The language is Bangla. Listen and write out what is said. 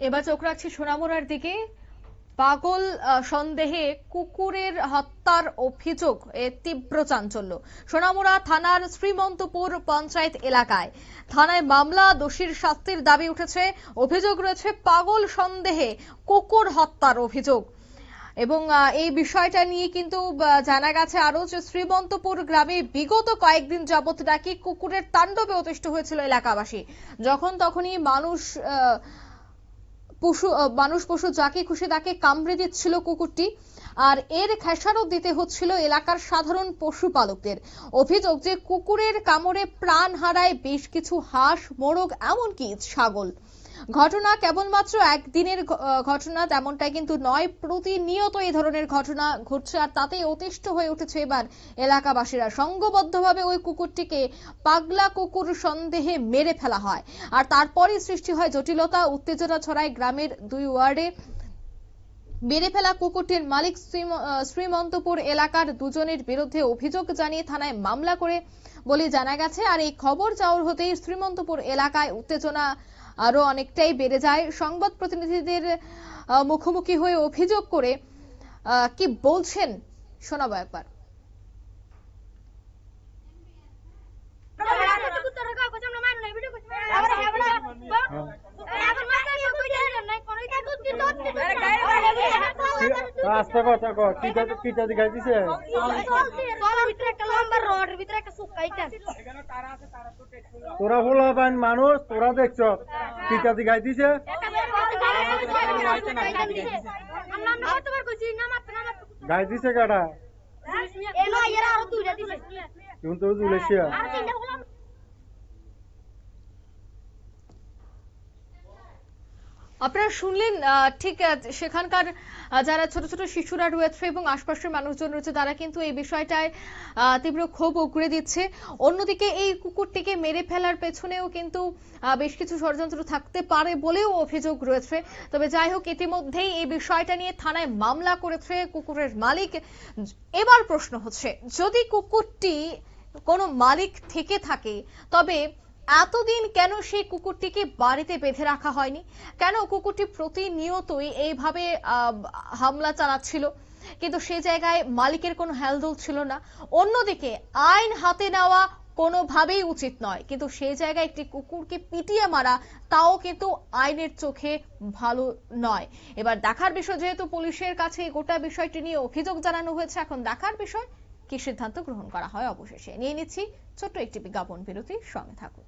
এবার চোখ রাখছি সোনামুড়ার দিকে। পাগল সন্দেহে কুকুরের হত্যার অভিযোগ তীব্র চাঞ্চল্য। সোনামুড়া থানার শ্রীমন্তপুর পঞ্চায়েত এলাকায় থানায় মামলা, দোষীর শাস্তির দাবি উঠেছে। অভিযোগ রয়েছে পাগল সন্দেহে কুকুর হত্যার অভিযোগ। এবং এই বিষয়টা নিয়ে কিন্তু জানা গেছে আরো যে শ্রীমন্তপুর গ্রামে বিগত কয়েকদিন যাবত নাকি কুকুরের তাণ্ডবে অতিষ্ঠ হয়েছিল এলাকাবাসী। যখন তখনই মানুষ পশু যাকে খুশি তাকে কামড়ে দিচ্ছিল কুকুরটি, আর এর খেসারত দিতে হচ্ছিল এলাকার সাধারণ পশুপালকদের। অভিযোগ যে কুকুরের কামড়ে প্রাণ হারায় বেশ কিছু হাঁস, মোরগ, এমনকি ছাগল। ঘটনা কেবলমাত্র একদিনের ঘটনা তেমনটাই কিন্তু নয়, প্রতিনিয়ত এই ধরনের ঘটনা ঘটছে, আর তাতে অতিষ্ঠ হয়ে উঠেছে এবার এলাকাবাসীরা। সংঘবদ্ধভাবে ওই কুকুরটিকে পাগলা কুকুর সন্দেহে মেরে ফেলা হয়, আর তারপরই সৃষ্টি হয় জটিলতা, উত্তেজনা ছড়ায় গ্রামের দুই ওয়ার্ডে। মেরে ফেলা কুকুরটির মালিক শ্রীমন্তপুর এলাকার দুজনের বিরুদ্ধে অভিযোগ জানিয়ে থানায় মামলা করে বলে জানা গেছে। আর এই খবর চাউর হতেই শ্রীমন্তপুর এলাকায় উত্তেজনা আরো অনেকটাই বেড়ে যায়। সংবাদ প্রতিনিধিদের মুখোমুখি হয়ে অভিযোগ করে কি বলছেন শোনাবো একবার। তোরা ভোলাবান মানুষ, তোরা দেখছ টিকা দিঘাই দিছে, গাই দিছে কাটা কিন্তু জুলেছিয়া। আপনারা শুনলেন ঠিক সেখানকার যারা ছোট ছোট শিশুরা রয়েছে এবং আশপাশের মানুষজন রয়েছে তারা কিন্তু এই বিষয়টায় তীব্র ক্ষোভ উগরে দিচ্ছে। অন্যদিকে এই কুকুরটিকে মেরে ফেলার পেছনেও কিন্তু বেশ কিছু ষড়যন্ত্র থাকতে পারে বলেও অভিযোগ রয়েছে। তবে যাই হোক, ইতিমধ্যেই এই বিষয়টা নিয়ে থানায় মামলা করেছে কুকুরের মালিক। এবার প্রশ্ন হচ্ছে, যদি কুকুরটি কোনো মালিক থেকে থাকে তবে এতদিন কেন সেই কুকুরটিকে বাড়িতে বেঁধে রাখা হয়নি? কেন কুকুরটি প্রতিনিয়তই এইভাবে হামলা চালাচ্ছিল, কিন্তু সে জায়গায় মালিকের কোনো হেলদোল ছিল না? অন্যদিকে আইন হাতে নেওয়া কোনোভাবেই উচিত নয়, কিন্তু সেই জায়গায় একটি কুকুরকে পিটিয়ে মারা তাও কিন্তু আইনের চোখে ভালো নয়। এবার দেখার বিষয়, যেহেতু পুলিশের কাছে গোটা বিষয়টি নিয়ে অভিযোগ জানানো হয়েছে, এখন দেখার বিষয় কি সিদ্ধান্ত গ্রহণ করা হয় অবশেষে। নিয়ে নিচ্ছি ছোট্ট একটি বিজ্ঞাপন বিরতি, সঙ্গে থাকুন।